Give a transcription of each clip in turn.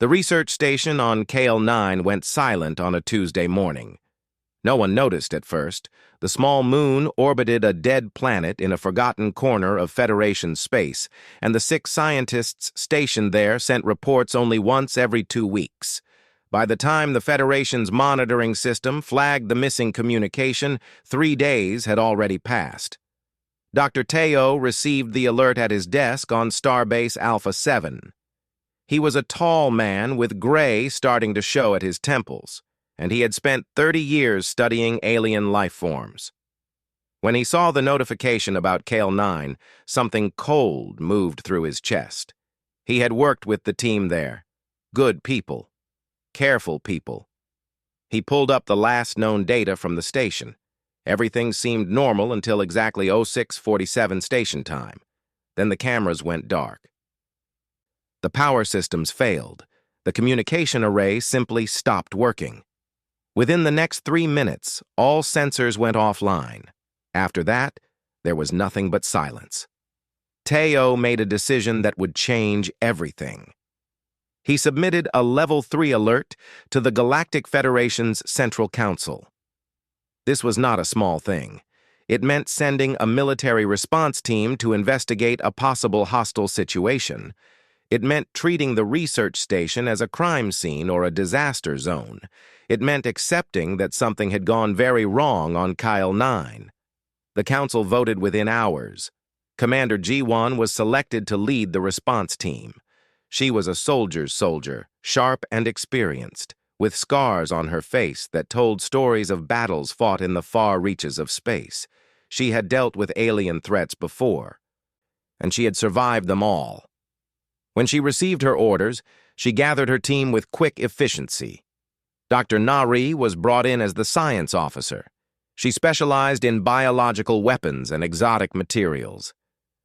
The research station on KL-9 went silent on a Tuesday morning. No one noticed at first. The small moon orbited a dead planet in a forgotten corner of Federation space, and the 6 scientists stationed there sent reports only once every 2 weeks. By the time the Federation's monitoring system flagged the missing communication, 3 days had already passed. Dr. Teo received the alert at his desk on Starbase Alpha 7. He was a tall man with gray starting to show at his temples, and he had spent 30 years studying alien life forms. When he saw the notification about KL-9, something cold moved through his chest. He had worked with the team there. Good people. Careful people. He pulled up the last known data from the station. Everything seemed normal until exactly 0647 station time. Then the cameras went dark. The power systems failed. The communication array simply stopped working. Within the next 3 minutes, all sensors went offline. After that, there was nothing but silence. Teo made a decision that would change everything. He submitted a Level 3 alert to the Galactic Federation's Central Council. This was not a small thing. It meant sending a military response team to investigate a possible hostile situation. It meant treating the research station as a crime scene or a disaster zone. It meant accepting that something had gone very wrong on KL-9. The council voted within hours. Commander G1 was selected to lead the response team. She was a soldier's soldier, sharp and experienced, with scars on her face that told stories of battles fought in the far reaches of space. She had dealt with alien threats before, and she had survived them all. When she received her orders, she gathered her team with quick efficiency. Dr. Nari was brought in as the science officer. She specialized in biological weapons and exotic materials.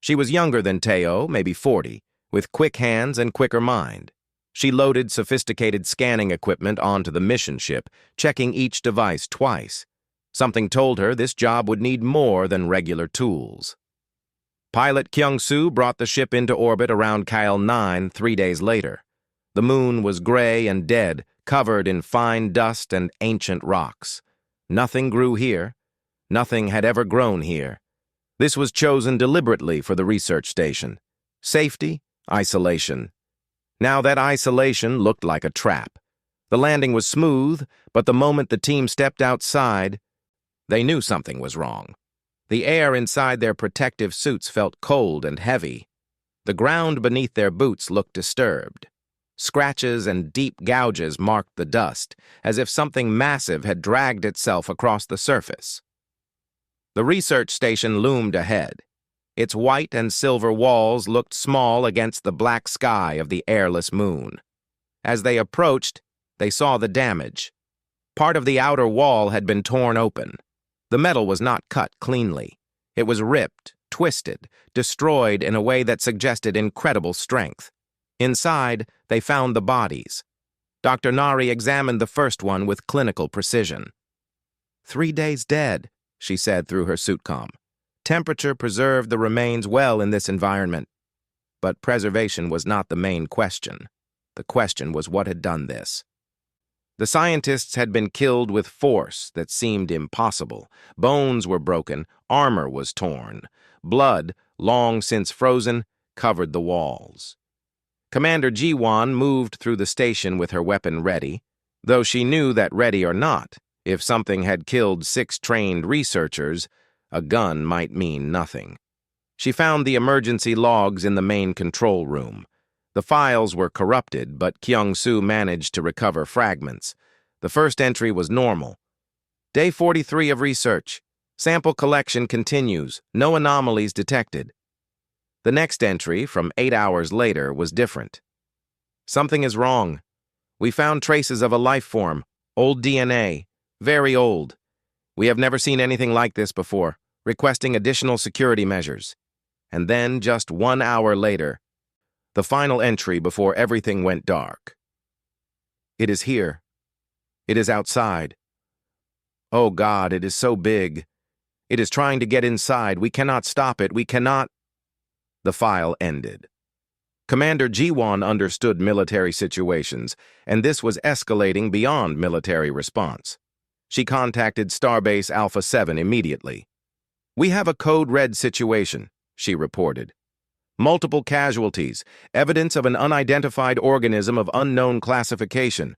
She was younger than Teo, maybe 40, with quick hands and quicker mind. She loaded sophisticated scanning equipment onto the mission ship, checking each device twice. Something told her this job would need more than regular tools. Pilot Kyung-soo brought the ship into orbit around KL-9 3 days later. The moon was gray and dead, covered in fine dust and ancient rocks. Nothing grew here. Nothing had ever grown here. This was chosen deliberately for the research station. Safety, isolation. Now that isolation looked like a trap. The landing was smooth, but the moment the team stepped outside, they knew something was wrong. The air inside their protective suits felt cold and heavy. The ground beneath their boots looked disturbed. Scratches and deep gouges marked the dust, as if something massive had dragged itself across the surface. The research station loomed ahead. Its white and silver walls looked small against the black sky of the airless moon. As they approached, they saw the damage. Part of the outer wall had been torn open. The metal was not cut cleanly. It was ripped, twisted, destroyed in a way that suggested incredible strength. Inside, they found the bodies. Dr. Nari examined the first one with clinical precision. 3 days dead, she said through her suitcom. Temperature preserved the remains well in this environment. But preservation was not the main question. The question was what had done this. The scientists had been killed with force that seemed impossible. Bones were broken, armor was torn. Blood, long since frozen, covered the walls. Commander Ji-won moved through the station with her weapon ready, though she knew that ready or not, if something had killed 6 trained researchers, a gun might mean nothing. She found the emergency logs in the main control room. The files were corrupted, but Kyung-soo managed to recover fragments. The first entry was normal. Day 43 of research. Sample collection continues. No anomalies detected. The next entry, from 8 hours later, was different. Something is wrong. We found traces of a life form. Old DNA. Very old. We have never seen anything like this before. Requesting additional security measures. And then, just 1 hour later, the final entry before everything went dark. It is here. It is outside. Oh God, it is so big. It is trying to get inside. We cannot stop it. We cannot. The file ended. Commander Jiwon understood military situations, and this was escalating beyond military response. She contacted Starbase Alpha 7 immediately. "We have a code red situation," she reported. "Multiple casualties, evidence of an unidentified organism of unknown classification.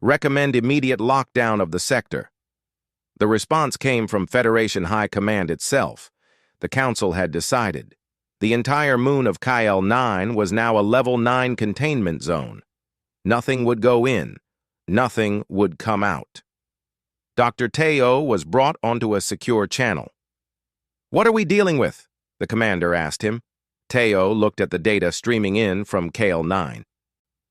Recommend immediate lockdown of the sector." The response came from Federation High Command itself. The Council had decided. The entire moon of Kyle 9 was now a Level 9 containment zone. Nothing would go in. Nothing would come out. Dr. Teo was brought onto a secure channel. "What are we dealing with?" the commander asked him. Teo looked at the data streaming in from Kale 9.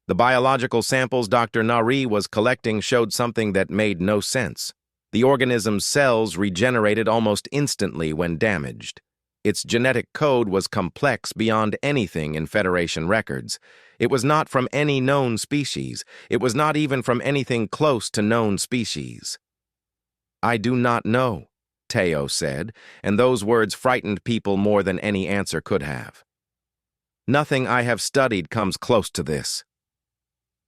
The biological samples Dr. Nari was collecting showed something that made no sense. The organism's cells regenerated almost instantly when damaged. Its genetic code was complex beyond anything in Federation records. It was not from any known species. It was not even from anything close to known species. "I do not know," Teo said, and those words frightened people more than any answer could have. "Nothing I have studied comes close to this."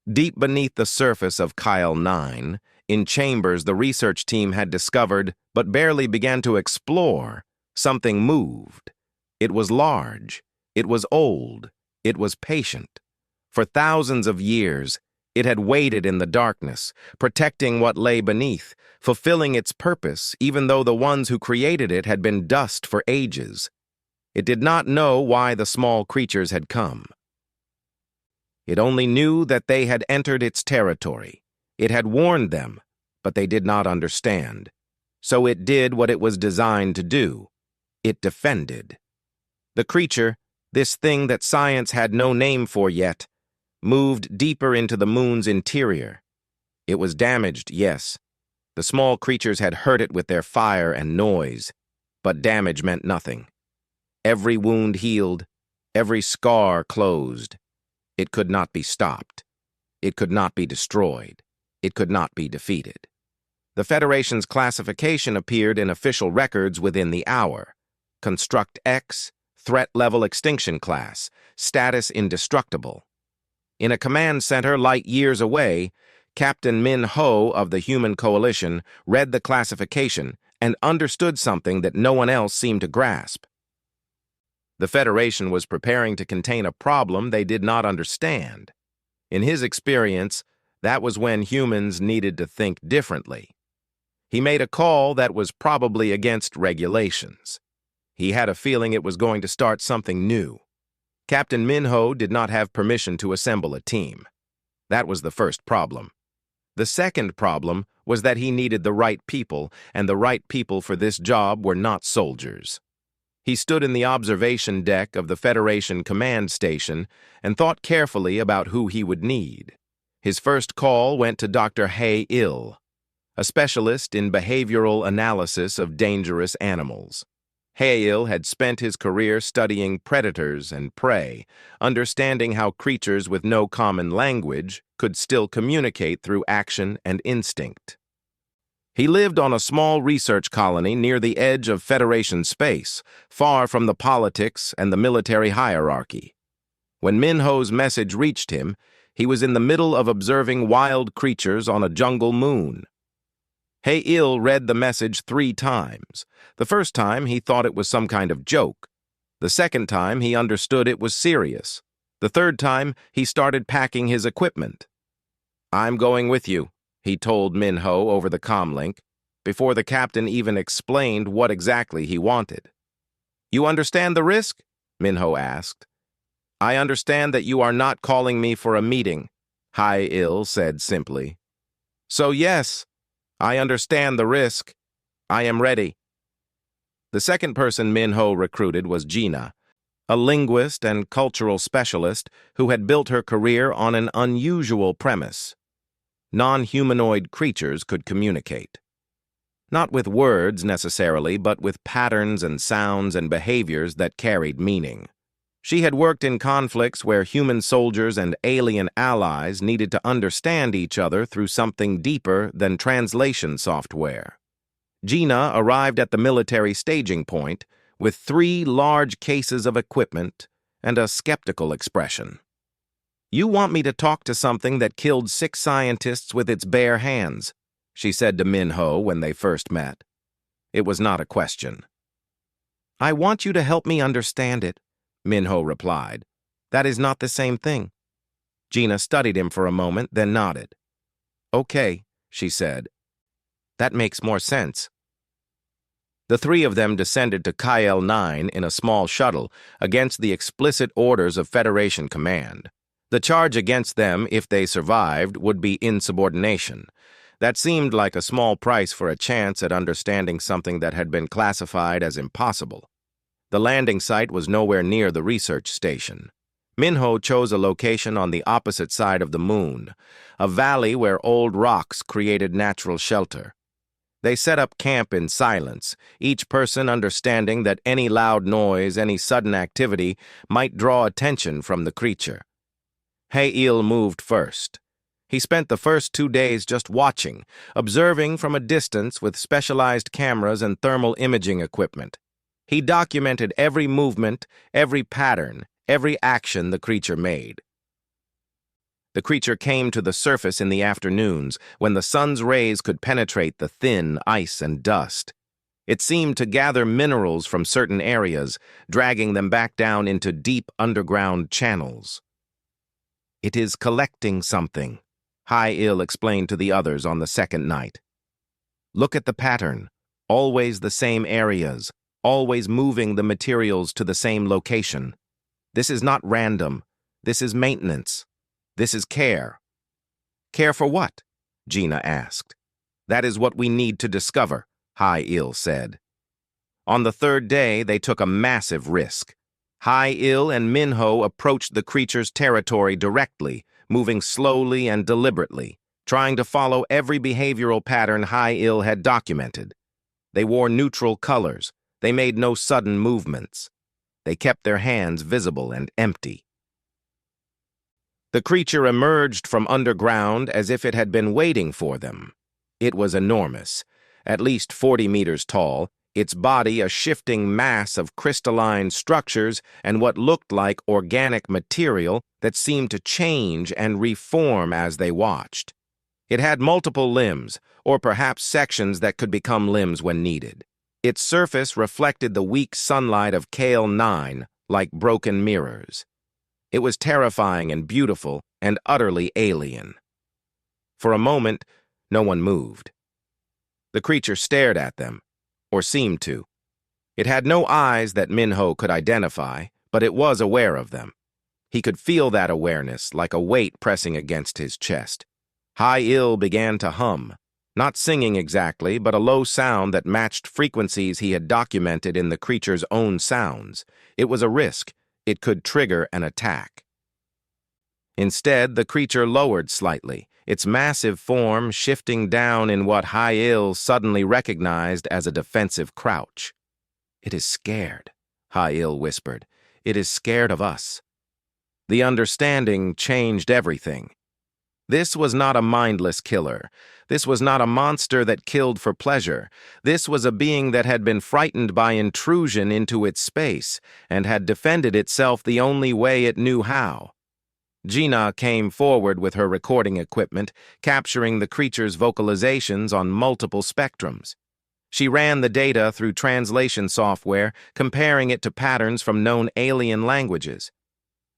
Deep beneath the surface of Kyle 9, in chambers the research team had discovered, but barely began to explore, something moved. It was large. It was old. It was patient. For thousands of years, it had waited in the darkness, protecting what lay beneath, fulfilling its purpose, even though the ones who created it had been dust for ages. It did not know why the small creatures had come. It only knew that they had entered its territory. It had warned them, but they did not understand. So it did what it was designed to do. It defended. The creature, this thing that science had no name for yet, moved deeper into the moon's interior. It was damaged, yes. The small creatures had hurt it with their fire and noise, but damage meant nothing. Every wound healed, every scar closed. It could not be stopped. It could not be destroyed. It could not be defeated. The Federation's classification appeared in official records within the hour. Construct X, Threat Level Extinction Class, Status Indestructible. In a command center light years away, Captain Min Ho of the Human Coalition read the classification and understood something that no one else seemed to grasp. The Federation was preparing to contain a problem they did not understand. In his experience, that was when humans needed to think differently. He made a call that was probably against regulations. He had a feeling it was going to start something new. Captain Minho did not have permission to assemble a team. That was the first problem. The second problem was that he needed the right people, and the right people for this job were not soldiers. He stood in the observation deck of the Federation command station and thought carefully about who he would need. His first call went to Dr. Hae-il, a specialist in behavioral analysis of dangerous animals. Hae-il had spent his career studying predators and prey, understanding how creatures with no common language could still communicate through action and instinct. He lived on a small research colony near the edge of Federation space, far from the politics and the military hierarchy. When Minho's message reached him, he was in the middle of observing wild creatures on a jungle moon. Hae-il read the message 3 times. The first time, he thought it was some kind of joke. The second time, he understood it was serious. The third time, he started packing his equipment. "I'm going with you," he told Minho over the comlink, before the captain even explained what exactly he wanted. "You understand the risk?" Minho asked. "I understand that you are not calling me for a meeting," Hae-il said simply. "So yes, I understand the risk. I am ready." The second person Minho recruited was Gina, a linguist and cultural specialist who had built her career on an unusual premise. Non-humanoid creatures could communicate. Not with words necessarily, but with patterns and sounds and behaviors that carried meaning. She had worked in conflicts where human soldiers and alien allies needed to understand each other through something deeper than translation software. Gina arrived at the military staging point with 3 large cases of equipment and a skeptical expression. "You want me to talk to something that killed 6 scientists with its bare hands," she said to Minho when they first met. It was not a question. "I want you to help me understand it," Minho replied. "That is not the same thing." Gina studied him for a moment, then nodded. "Okay," she said. "That makes more sense." The 3 of them descended to Kyle 9 in a small shuttle against the explicit orders of Federation Command. The charge against them, if they survived, would be insubordination. That seemed like a small price for a chance at understanding something that had been classified as impossible. The landing site was nowhere near the research station. Minho chose a location on the opposite side of the moon, a valley where old rocks created natural shelter. They set up camp in silence, each person understanding that any loud noise, any sudden activity, might draw attention from the creature. Hay-Il moved first. He spent the first 2 days just watching, observing from a distance with specialized cameras and thermal imaging equipment. He documented every movement, every pattern, every action the creature made. The creature came to the surface in the afternoons, when the sun's rays could penetrate the thin ice and dust. It seemed to gather minerals from certain areas, dragging them back down into deep underground channels. "It is collecting something," Hay-Il explained to the others on the second night. "Look at the pattern, always the same areas, always moving the materials to the same location. This is not random. This is maintenance. This is care." "Care for what?" Gina asked. "That is what we need to discover," Hay-Il said. On the 3rd day, they took a massive risk. Hay-Il and Minho approached the creature's territory directly, moving slowly and deliberately, trying to follow every behavioral pattern Hay-Il had documented. They wore neutral colors. They made no sudden movements. They kept their hands visible and empty. The creature emerged from underground as if it had been waiting for them. It was enormous, at least 40 meters tall, its body a shifting mass of crystalline structures and what looked like organic material that seemed to change and reform as they watched. It had multiple limbs, or perhaps sections that could become limbs when needed. Its surface reflected the weak sunlight of Kale 9 like broken mirrors. It was terrifying and beautiful and utterly alien. For a moment, no one moved. The creature stared at them, or seemed to. It had no eyes that Minho could identify, but it was aware of them. He could feel that awareness like a weight pressing against his chest. Hay-Il began to hum, not singing exactly, but a low sound that matched frequencies he had documented in the creature's own sounds. It was a risk. It could trigger an attack. Instead, the creature lowered slightly, its massive form shifting down in what Hay-Il suddenly recognized as a defensive crouch. "It is scared," Hay-Il whispered. "It is scared of us." The understanding changed everything. This was not a mindless killer. This was not a monster that killed for pleasure. This was a being that had been frightened by intrusion into its space and had defended itself the only way it knew how. Gina came forward with her recording equipment, capturing the creature's vocalizations on multiple spectrums. She ran the data through translation software, comparing it to patterns from known alien languages.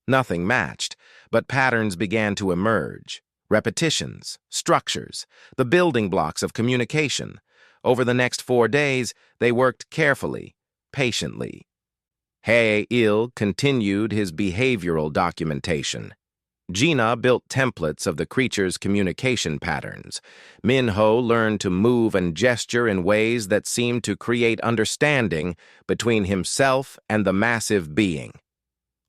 Nothing matched, but patterns began to emerge. Repetitions, structures, the building blocks of communication. Over the next 4 days, they worked carefully, patiently. Hay-Il continued his behavioral documentation. Gina built templates of the creature's communication patterns. Minho learned to move and gesture in ways that seemed to create understanding between himself and the massive being.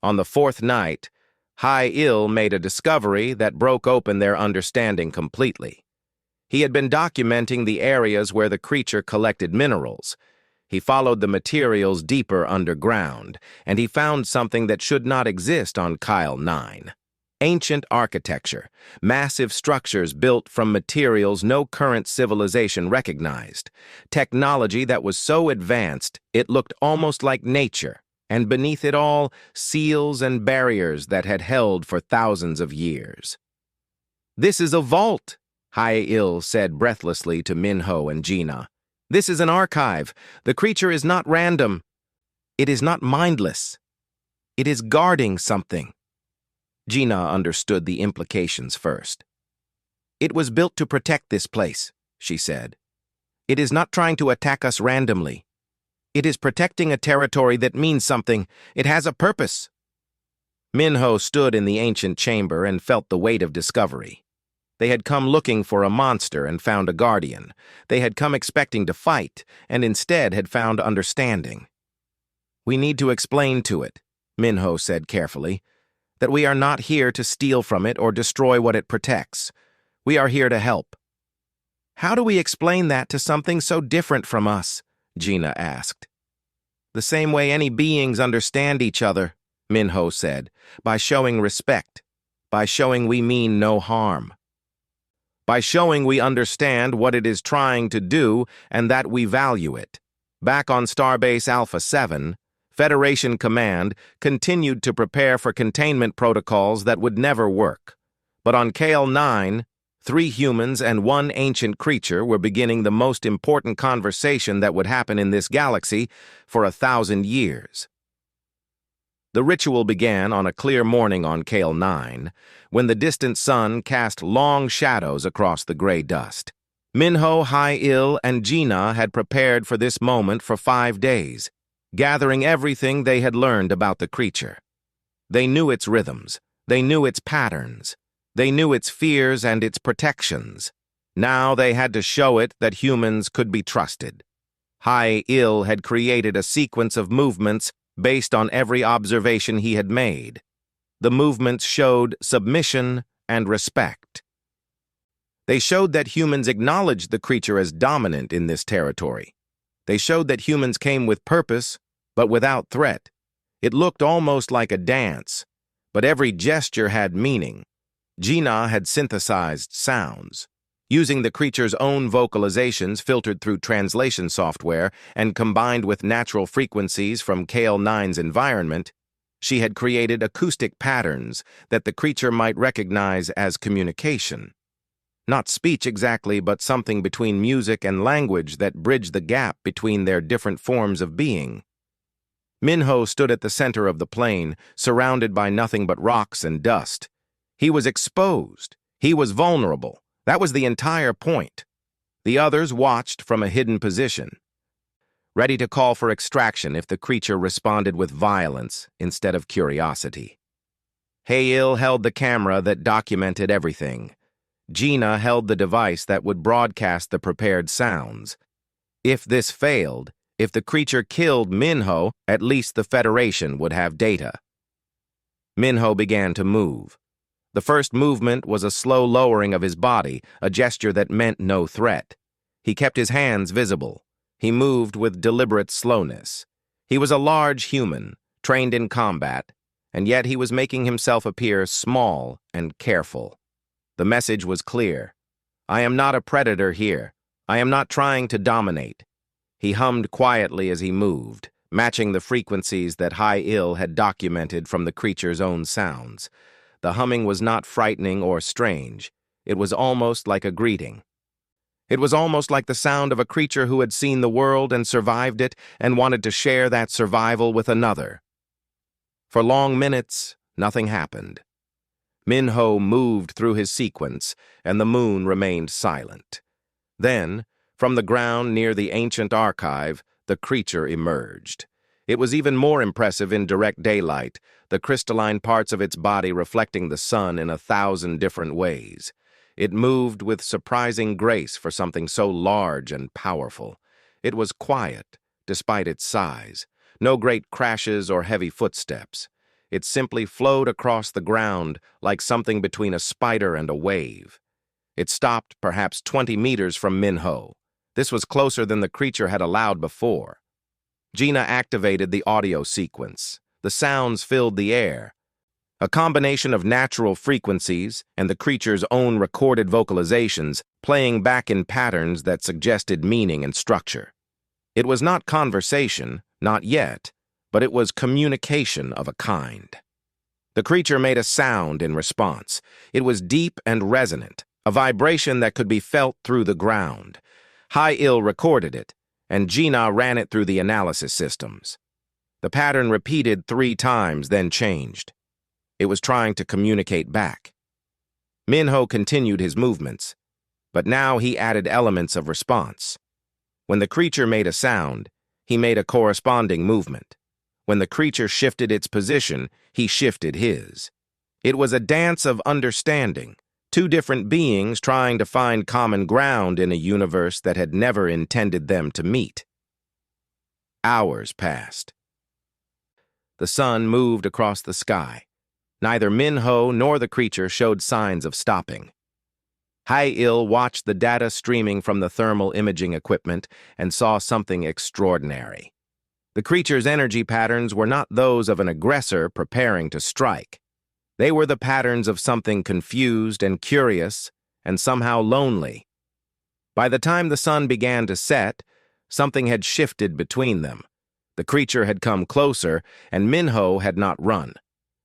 On the 4th night, Hay-Il made a discovery that broke open their understanding completely. He had been documenting the areas where the creature collected minerals. He followed the materials deeper underground, and he found something that should not exist on Kyle 9. Ancient architecture, massive structures built from materials no current civilization recognized, technology that was so advanced it looked almost like nature, and beneath it all, seals and barriers that had held for thousands of years. "This is a vault," Hai-Il said breathlessly to Minho and Gina. "This is an archive. The creature is not random. It is not mindless. It is guarding something." Gina understood the implications first. "It was built to protect this place," she said. "It is not trying to attack us randomly. It is protecting a territory that means something. It has a purpose." Minho stood in the ancient chamber and felt the weight of discovery. They had come looking for a monster and found a guardian. They had come expecting to fight, and instead had found understanding. "We need to explain to it," Minho said carefully, "that we are not here to steal from it or destroy what it protects. We are here to help." "How do we explain that to something so different from us?" Gina asked. "The same way any beings understand each other," Minho said, "by showing respect, by showing we mean no harm. By showing we understand what it is trying to do and that we value it." Back on Starbase Alpha 7, Federation Command continued to prepare for containment protocols that would never work. But on KL-9, 3 humans and 1 ancient creature were beginning the most important conversation that would happen in this galaxy for 1,000 years. The ritual began on a clear morning on KL-9, when the distant sun cast long shadows across the gray dust. Minho, Hai-Il, and Gina had prepared for this moment for 5 days, gathering everything they had learned about the creature. They knew its rhythms, they knew its patterns, they knew its fears and its protections. Now they had to show it that humans could be trusted. Hai-Il had created a sequence of movements based on every observation he had made. The movements showed submission and respect. They showed that humans acknowledged the creature as dominant in this territory. They showed that humans came with purpose, but without threat. It looked almost like a dance, but every gesture had meaning. Gina had synthesized sounds. Using the creature's own vocalizations filtered through translation software and combined with natural frequencies from KL-9's environment, she had created acoustic patterns that the creature might recognize as communication. Not speech exactly, but something between music and language that bridged the gap between their different forms of being. Minho stood at the center of the plain, surrounded by nothing but rocks and dust. He was exposed. He was vulnerable. That was the entire point. The others watched from a hidden position, ready to call for extraction if the creature responded with violence instead of curiosity. Hai-Il held the camera that documented everything. Gina held the device that would broadcast the prepared sounds. If this failed, if the creature killed Minho, at least the Federation would have data. Minho began to move. The first movement was a slow lowering of his body, a gesture that meant no threat. He kept his hands visible. He moved with deliberate slowness. He was a large human, trained in combat, and yet he was making himself appear small and careful. The message was clear. "I am not a predator here. I am not trying to dominate." He hummed quietly as he moved, matching the frequencies that Hai-Il had documented from the creature's own sounds. The humming was not frightening or strange. It was almost like a greeting. It was almost like the sound of a creature who had seen the world and survived it and wanted to share that survival with another. For long minutes, nothing happened. Minho moved through his sequence, and the moon remained silent. Then, from the ground near the ancient archive, the creature emerged. It was even more impressive in direct daylight, the crystalline parts of its body reflecting the sun in 1,000 different ways. It moved with surprising grace for something so large and powerful. It was quiet, despite its size. No great crashes or heavy footsteps. It simply flowed across the ground like something between a spider and a wave. It stopped perhaps 20 meters from Minho. This was closer than the creature had allowed before. Gina activated the audio sequence. The sounds filled the air. A combination of natural frequencies and the creature's own recorded vocalizations playing back in patterns that suggested meaning and structure. It was not conversation, not yet, but it was communication of a kind. The creature made a sound in response. It was deep and resonant, a vibration that could be felt through the ground. Hi-Il recorded it, and Gina ran it through the analysis systems. The pattern repeated 3 times, then changed. It was trying to communicate back. Minho continued his movements, but now he added elements of response. When the creature made a sound, he made a corresponding movement. When the creature shifted its position, he shifted his. It was a dance of understanding, 2 different beings trying to find common ground in a universe that had never intended them to meet. Hours passed. The sun moved across the sky. Neither Minho nor the creature showed signs of stopping. Hi-Il watched the data streaming from the thermal imaging equipment and saw something extraordinary. The creature's energy patterns were not those of an aggressor preparing to strike. They were the patterns of something confused and curious and somehow lonely. By the time the sun began to set, something had shifted between them. The creature had come closer, and Minho had not run.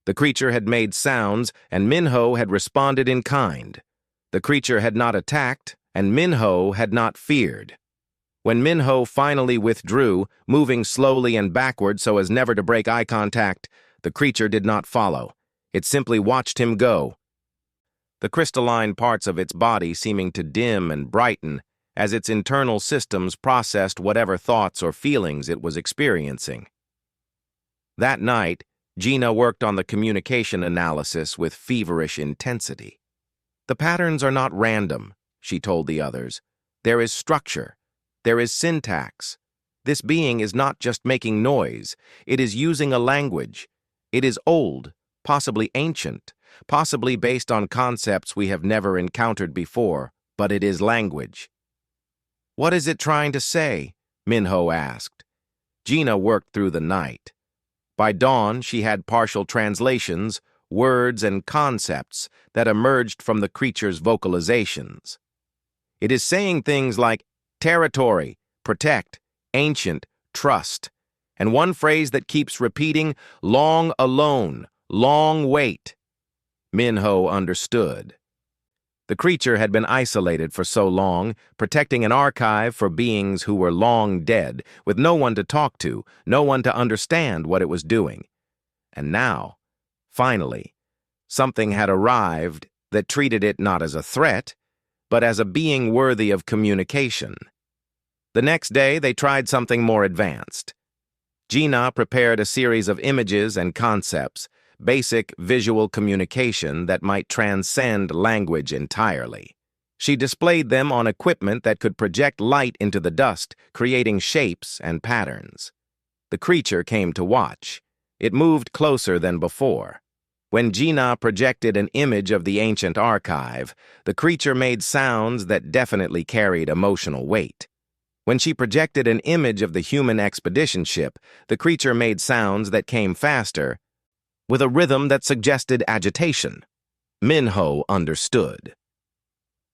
The creature had made sounds, and Minho had responded in kind. The creature had not attacked, and Minho had not feared. When Minho finally withdrew, moving slowly and backward so as never to break eye contact, the creature did not follow. It simply watched him go, the crystalline parts of its body seeming to dim and brighten as its internal systems processed whatever thoughts or feelings it was experiencing. That night, Gina worked on the communication analysis with feverish intensity. "The patterns are not random," she told the others. "There is structure. There is syntax. This being is not just making noise. It is using a language. It is old, possibly ancient, possibly based on concepts we have never encountered before, but it is language." "What is it trying to say?" Minho asked. Gina worked through the night. By dawn, she had partial translations, words and concepts that emerged from the creature's vocalizations. "It is saying things like territory, protect, ancient, trust, and one phrase that keeps repeating, long alone, long wait." Minho understood. The creature had been isolated for so long, protecting an archive for beings who were long dead, with no one to talk to, no one to understand what it was doing. And now, finally, something had arrived that treated it not as a threat, but as a being worthy of communication. The next day, they tried something more advanced. Gina prepared a series of images and concepts, basic visual communication that might transcend language entirely. She displayed them on equipment that could project light into the dust, creating shapes and patterns. The creature came to watch. It moved closer than before. When Gina projected an image of the ancient archive, the creature made sounds that definitely carried emotional weight. When she projected an image of the human expedition ship, the creature made sounds that came faster, with a rhythm that suggested agitation. Minho understood.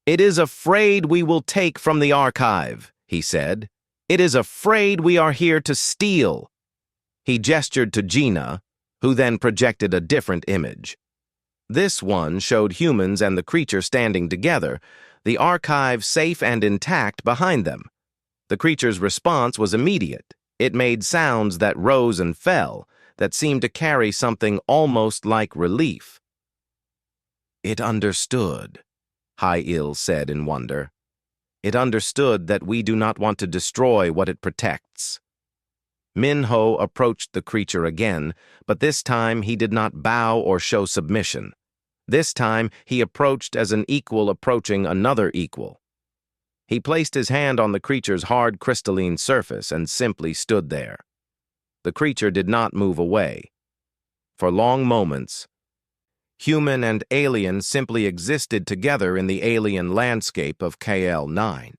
"It is afraid we will take from the archive," he said. "It is afraid we are here to steal." He gestured to Gina, who then projected a different image. This one showed humans and the creature standing together, the archive safe and intact behind them. The creature's response was immediate. It made sounds that rose and fell, that seemed to carry something almost like relief. "It understood," Hi-Il said in wonder. "It understood that we do not want to destroy what it protects." Minho approached the creature again, but this time he did not bow or show submission. This time he approached as an equal approaching another equal. He placed his hand on the creature's hard crystalline surface and simply stood there. The creature did not move away. For long moments, human and alien simply existed together in the alien landscape of KL-9.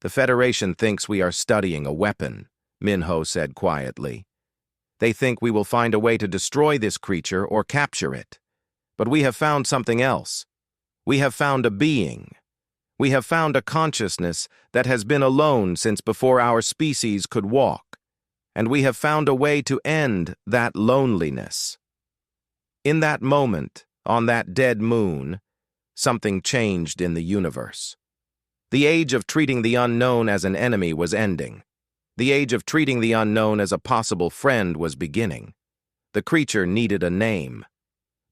"The Federation thinks we are studying a weapon," Minho said quietly. "They think we will find a way to destroy this creature or capture it. But we have found something else. We have found a being. We have found a consciousness that has been alone since before our species could walk. and we have found a way to end that loneliness. In that moment, on that dead moon, something changed in the universe. The age of treating the unknown as an enemy was ending. The age of treating the unknown as a possible friend was beginning. The creature needed a name.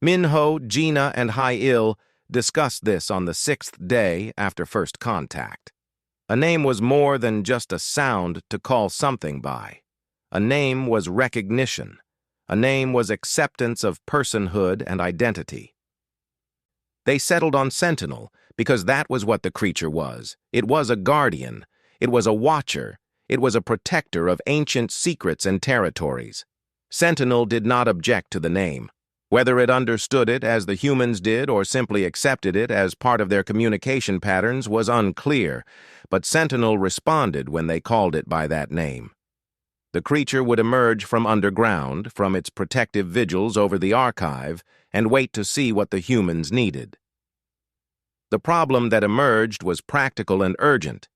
Minho, Gina, and Hai-Il discussed this on the 6th day after first contact. A name was more than just a sound to call something by. A name was recognition. A name was acceptance of personhood and identity. They settled on Sentinel because that was what the creature was. It was a guardian. It was a watcher. It was a protector of ancient secrets and territories. Sentinel did not object to the name. Whether it understood it as the humans did or simply accepted it as part of their communication patterns was unclear, but Sentinel responded when they called it by that name. The creature would emerge from underground, from its protective vigils over the archive, and wait to see what the humans needed. The problem that emerged was practical and urgent.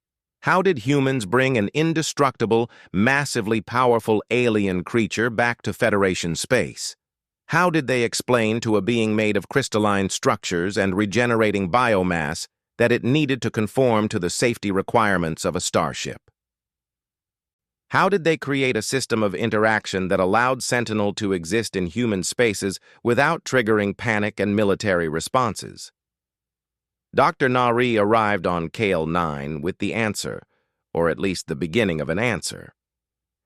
How did humans bring an indestructible, massively powerful alien creature back to Federation space? How did they explain to a being made of crystalline structures and regenerating biomass that it needed to conform to the safety requirements of a starship? How did they create a system of interaction that allowed Sentinel to exist in human spaces without triggering panic and military responses? Dr. Nari arrived on KL-9 with the answer, or at least the beginning of an answer.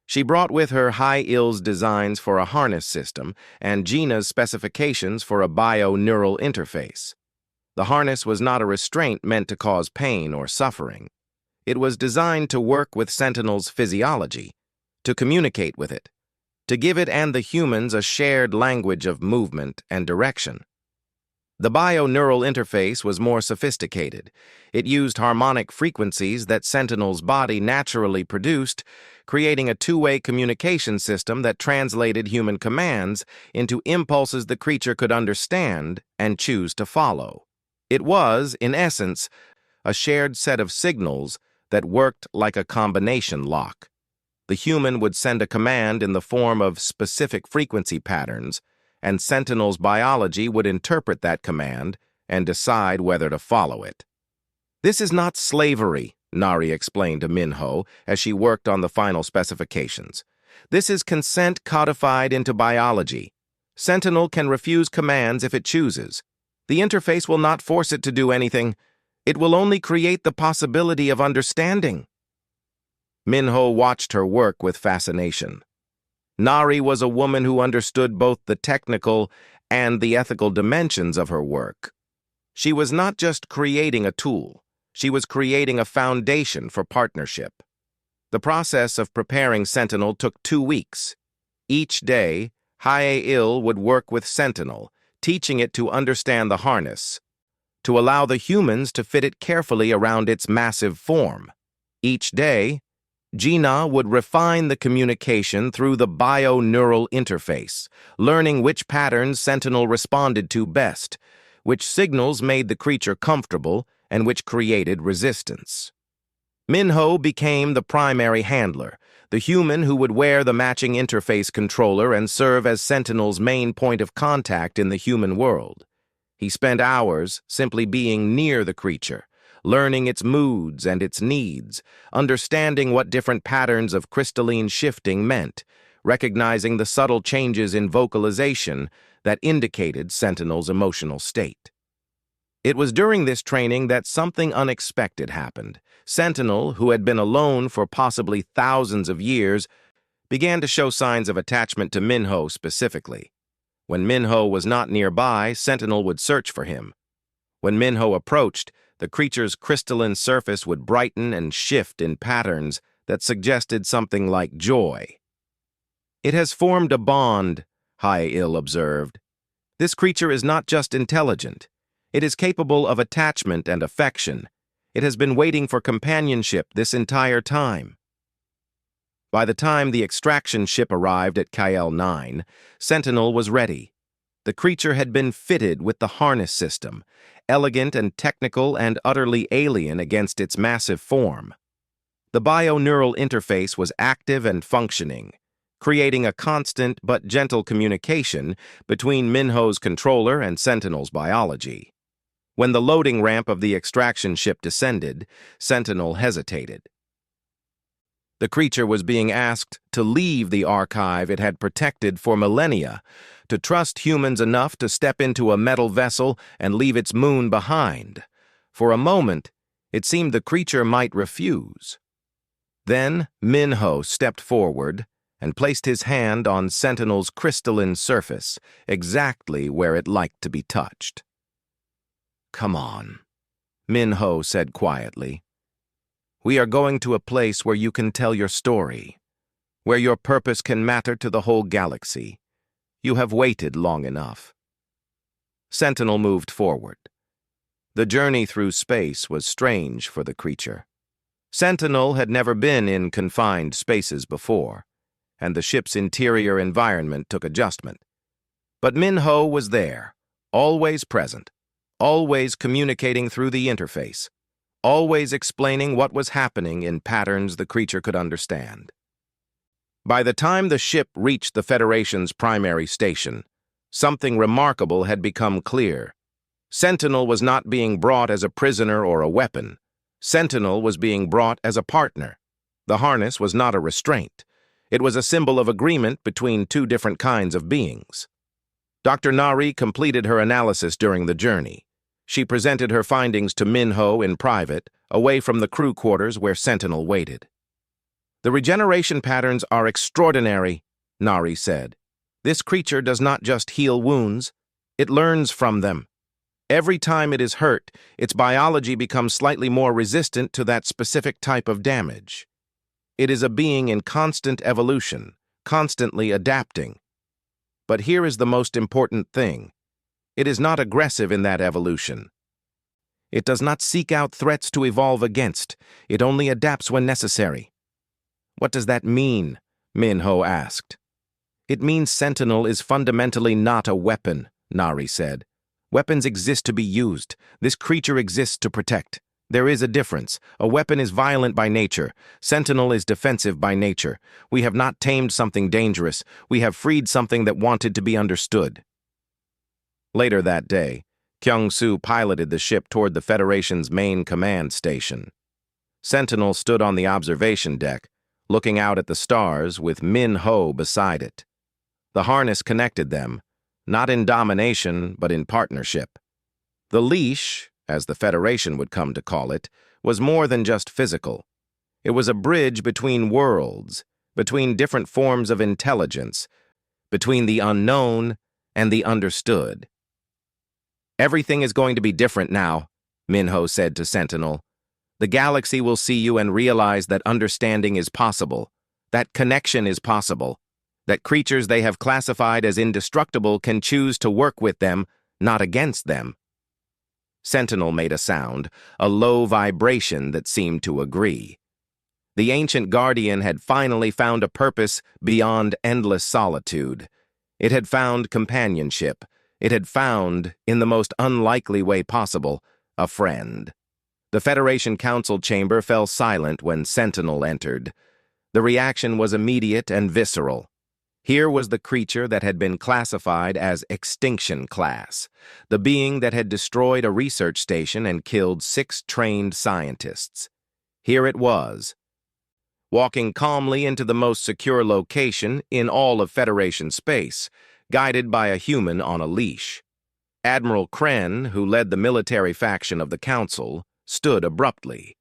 She brought with her Hai-Il's designs for a harness system and Gina's specifications for a bio-neural interface. The harness was not a restraint meant to cause pain or suffering. It was designed to work with Sentinel's physiology, to communicate with it, to give it and the humans a shared language of movement and direction. The bio-neural interface was more sophisticated. It used harmonic frequencies that Sentinel's body naturally produced, creating a two-way communication system that translated human commands into impulses the creature could understand and choose to follow. It was, in essence, a shared set of signals that worked like a combination lock. The human would send a command in the form of specific frequency patterns, and Sentinel's biology would interpret that command and decide whether to follow it. This is not slavery, Nari explained to Minho as she worked on the final specifications. This is consent codified into biology. Sentinel can refuse commands if it chooses. The interface will not force it to do anything. It will only create the possibility of understanding. Minho watched her work with fascination. Nari was a woman who understood both the technical and the ethical dimensions of her work. She was not just creating a tool. She was creating a foundation for partnership. The process of preparing Sentinel took 2 weeks. Each day, Hai-Il would work with Sentinel, teaching it to understand the harness, to allow the humans to fit it carefully around its massive form. Each day, Gina would refine the communication through the bio-neural interface, learning which patterns Sentinel responded to best, which signals made the creature comfortable, and which created resistance. Minho became the primary handler, the human who would wear the matching interface controller and serve as Sentinel's main point of contact in the human world. He spent hours simply being near the creature, learning its moods and its needs, understanding what different patterns of crystalline shifting meant, recognizing the subtle changes in vocalization that indicated Sentinel's emotional state. It was during this training that something unexpected happened. Sentinel, who had been alone for possibly thousands of years, began to show signs of attachment to Minho specifically. When Minho was not nearby, Sentinel would search for him. When Minho approached, the creature's crystalline surface would brighten and shift in patterns that suggested something like joy. "It has formed a bond," Hai-Il observed. "This creature is not just intelligent. It is capable of attachment and affection. It has been waiting for companionship this entire time." By the time the extraction ship arrived at KL-9, Sentinel was ready. The creature had been fitted with the harness system, elegant and technical and utterly alien against its massive form. The bio-neural interface was active and functioning. creating a constant but gentle communication between Minho's controller and Sentinel's biology. When the loading ramp of the extraction ship descended, Sentinel hesitated. The creature was being asked to leave the archive it had protected for millennia, to trust humans enough to step into a metal vessel and leave its moon behind. For a moment, it seemed the creature might refuse. Then Minho stepped forward and placed his hand on Sentinel's crystalline surface, exactly where it liked to be touched. "Come on," Minho said quietly. "We are going to a place where you can tell your story, where your purpose can matter to the whole galaxy. You have waited long enough." Sentinel moved forward. The journey through space was strange for the creature. Sentinel had never been in confined spaces before, and the ship's interior environment took adjustment. But Minho was there, always present, always communicating through the interface, always explaining what was happening in patterns the creature could understand. By the time the ship reached the Federation's primary station, something remarkable had become clear. Sentinel was not being brought as a prisoner or a weapon. Sentinel was being brought as a partner. The harness was not a restraint. It was a symbol of agreement between two different kinds of beings. Dr. Nari completed her analysis during the journey. She presented her findings to Minho in private, away from the crew quarters where Sentinel waited. "The regeneration patterns are extraordinary," Nari said. "This creature does not just heal wounds, it learns from them. Every time it is hurt, its biology becomes slightly more resistant to that specific type of damage. It is a being in constant evolution, constantly adapting. But here is the most important thing. It is not aggressive in that evolution. It does not seek out threats to evolve against. It only adapts when necessary." "What does that mean?" Minho asked. "It means Sentinel is fundamentally not a weapon," Nari said. "Weapons exist to be used. This creature exists to protect. There is a difference. A weapon is violent by nature. Sentinel is defensive by nature. We have not tamed something dangerous. We have freed something that wanted to be understood." Later that day, Kyung-Soo piloted the ship toward the Federation's main command station. Sentinel stood on the observation deck, looking out at the stars with Minho beside it. The harness connected them, not in domination, but in partnership. The leash, as the Federation would come to call it, was more than just physical. It was a bridge between worlds, between different forms of intelligence, between the unknown and the understood. "Everything is going to be different now," Minho said to Sentinel. "The galaxy will see you and realize that understanding is possible, that connection is possible, that creatures they have classified as indestructible can choose to work with them, not against them." Sentinel made a sound, a low vibration that seemed to agree. The ancient guardian had finally found a purpose beyond endless solitude. It had found companionship. It had found, in the most unlikely way possible, a friend. The Federation Council chamber fell silent when Sentinel entered. The reaction was immediate and visceral. Here was the creature that had been classified as Extinction Class, the being that had destroyed a research station and killed 6 trained scientists. Here it was, walking calmly into the most secure location in all of Federation space, guided by a human on a leash. Admiral Kren, who led the military faction of the Council, stood abruptly.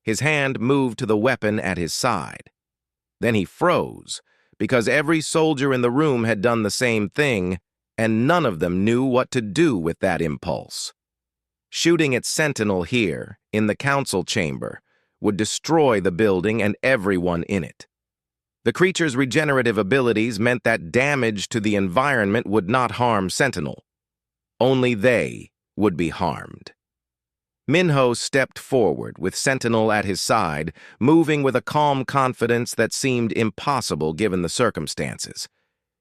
His hand moved to the weapon at his side. Then he froze, because every soldier in the room had done the same thing, and none of them knew what to do with that impulse. Shooting at Sentinel here, in the council chamber, would destroy the building and everyone in it. The creature's regenerative abilities meant that damage to the environment would not harm Sentinel. Only they would be harmed. Minho stepped forward, with Sentinel at his side, moving with a calm confidence that seemed impossible given the circumstances.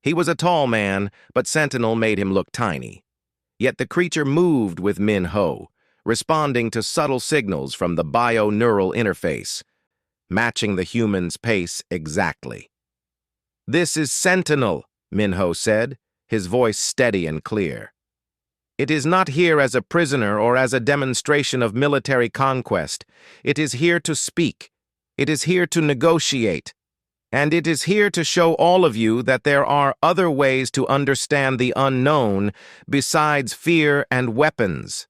He was a tall man, but Sentinel made him look tiny. Yet the creature moved with Minho, responding to subtle signals from the bio-neural interface, matching the human's pace exactly. "This is Sentinel," Minho said, his voice steady and clear. "It is not here as a prisoner or as a demonstration of military conquest. It is here to speak. It is here to negotiate. And it is here to show all of you that there are other ways to understand the unknown besides fear and weapons."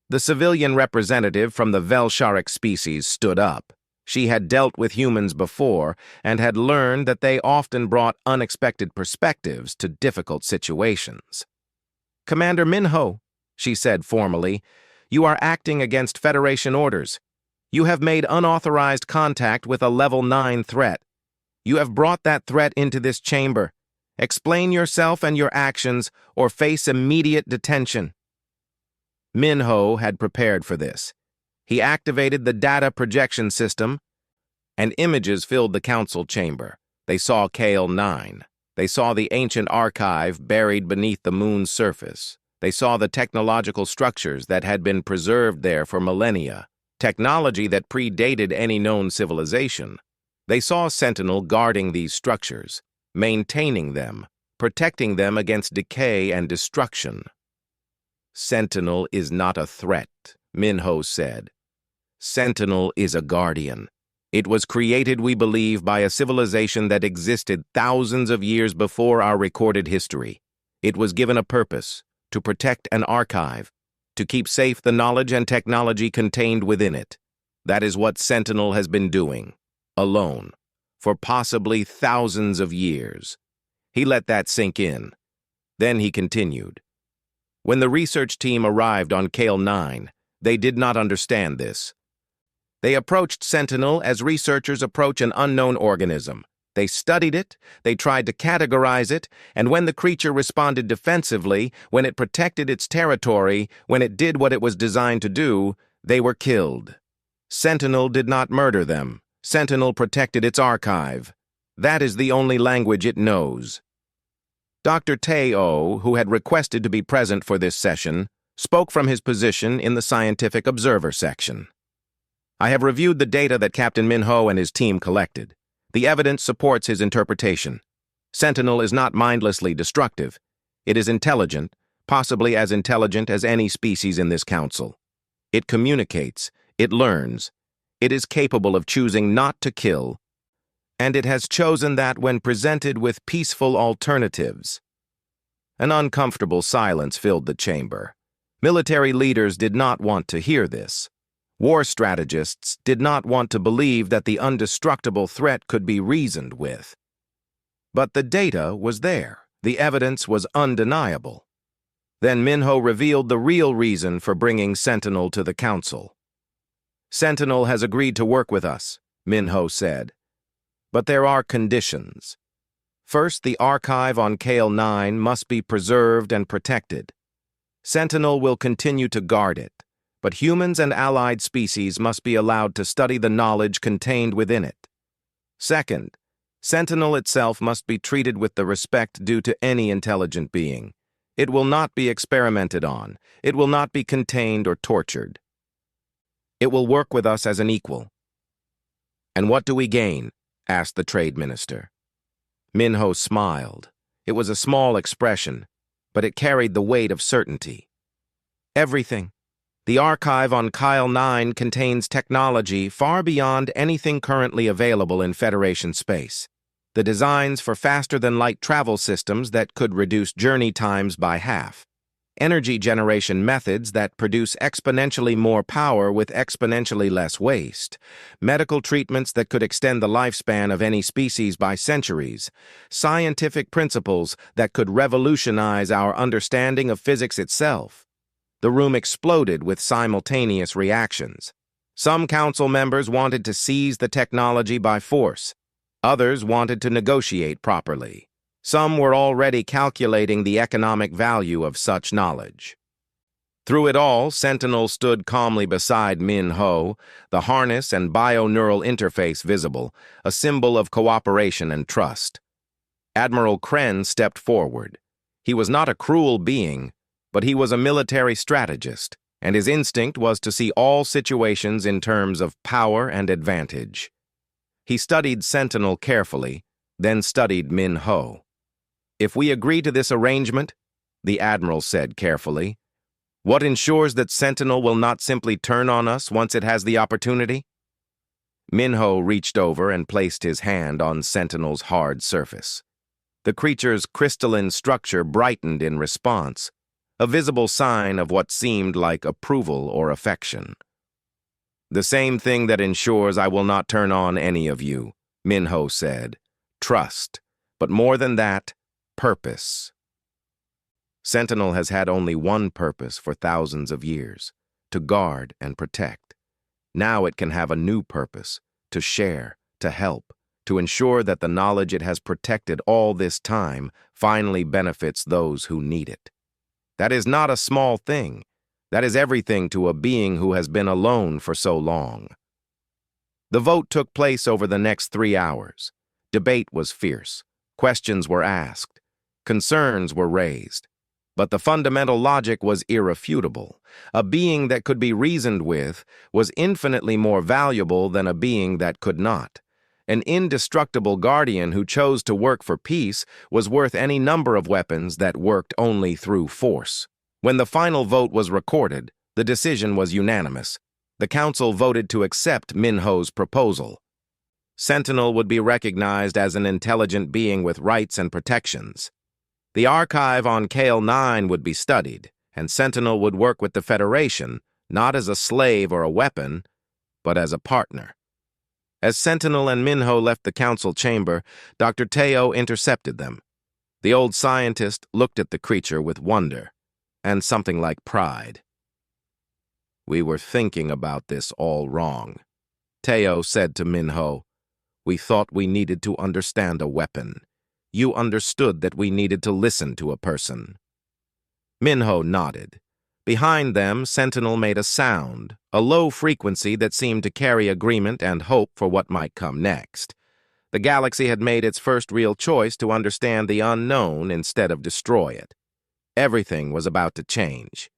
The civilian representative from the Velsharic species stood up. She had dealt with humans before and had learned that they often brought unexpected perspectives to difficult situations. "Commander Minho," she said formally, "you are acting against Federation orders. You have made unauthorized contact with a Level 9 threat. You have brought that threat into this chamber. Explain yourself and your actions, or face immediate detention." Minho had prepared for this. He activated the data projection system, and images filled the council chamber. They saw Kale 9. They saw the ancient archive buried beneath the moon's surface. They saw the technological structures that had been preserved there for millennia, technology that predated any known civilization. They saw Sentinel guarding these structures, maintaining them, protecting them against decay and destruction. "Sentinel is not a threat," Minho said. "Sentinel is a guardian. It was created, we believe, by a civilization that existed thousands of years before our recorded history. It was given a purpose, to protect an archive, to keep safe the knowledge and technology contained within it. That is what Sentinel has been doing, alone, for possibly thousands of years." He let that sink in. Then he continued. "When the research team arrived on Kale 9, they did not understand this. They approached Sentinel as researchers approach an unknown organism. They studied it, they tried to categorize it, and when the creature responded defensively, when it protected its territory, when it did what it was designed to do, they were killed. Sentinel did not murder them. Sentinel protected its archive. That is the only language it knows." Dr. Teo, who had requested to be present for this session, spoke from his position in the Scientific Observer section. "I have reviewed the data that Captain Minho and his team collected. The evidence supports his interpretation. Sentinel is not mindlessly destructive. It is intelligent, possibly as intelligent as any species in this council. It communicates, it learns, it is capable of choosing not to kill, and it has chosen that when presented with peaceful alternatives." An uncomfortable silence filled the chamber. Military leaders did not want to hear this. War strategists did not want to believe that the indestructible threat could be reasoned with. But the data was there. The evidence was undeniable. Then Minho revealed the real reason for bringing Sentinel to the council. "Sentinel has agreed to work with us," Minho said. "But there are conditions. First, the archive on Kale 9 must be preserved and protected. Sentinel will continue to guard it, but humans and allied species must be allowed to study the knowledge contained within it. Second, Sentinel itself must be treated with the respect due to any intelligent being. It will not be experimented on. It will not be contained or tortured. It will work with us as an equal." "And what do we gain?" asked the Trade Minister. Minho smiled. It was a small expression, but it carried the weight of certainty. "Everything. The archive on Kyle 9 contains technology far beyond anything currently available in Federation space. The designs for faster-than-light travel systems that could reduce journey times by half. Energy generation methods that produce exponentially more power with exponentially less waste. Medical treatments that could extend the lifespan of any species by centuries. Scientific principles that could revolutionize our understanding of physics itself." The room exploded with simultaneous reactions. Some council members wanted to seize the technology by force. Others wanted to negotiate properly. Some were already calculating the economic value of such knowledge. Through it all, Sentinel stood calmly beside Minho, the harness and bio-neural interface visible, a symbol of cooperation and trust. Admiral Kren stepped forward. He was not a cruel being, but he was a military strategist, and his instinct was to see all situations in terms of power and advantage. He studied Sentinel carefully, then studied Min Ho. "If we agree to this arrangement," the Admiral said carefully, "what ensures that Sentinel will not simply turn on us once it has the opportunity?" Min Ho reached over and placed his hand on Sentinel's hard surface. The creature's crystalline structure brightened in response, a visible sign of what seemed like approval or affection. "The same thing that ensures I will not turn on any of you," Min Ho said. "Trust, but more than that, purpose." Sentinel has had only one purpose for thousands of years: to guard and protect. Now it can have a new purpose: to share, to help, to ensure that the knowledge it has protected all this time finally benefits those who need it. That is not a small thing. That is everything to a being who has been alone for so long. The vote took place over the next 3 hours. Debate was fierce. Questions were asked. Concerns were raised. But the fundamental logic was irrefutable. A being that could be reasoned with was infinitely more valuable than a being that could not. An indestructible guardian who chose to work for peace was worth any number of weapons that worked only through force. When the final vote was recorded, the decision was unanimous. The council voted to accept Min Ho's proposal. Sentinel would be recognized as an intelligent being with rights and protections. The archive on KL-9 would be studied, and Sentinel would work with the Federation, not as a slave or a weapon, but as a partner. As Sentinel and Min Ho left the council chamber, Dr. Teo intercepted them. The old scientist looked at the creature with wonder, and something like pride. "We were thinking about this all wrong," Teo said to Min Ho. "We thought we needed to understand a weapon. You understood that we needed to listen to a person." Min Ho nodded. Behind them, Sentinel made a sound, a low frequency that seemed to carry agreement and hope for what might come next. The galaxy had made its first real choice to understand the unknown instead of destroy it. Everything was about to change.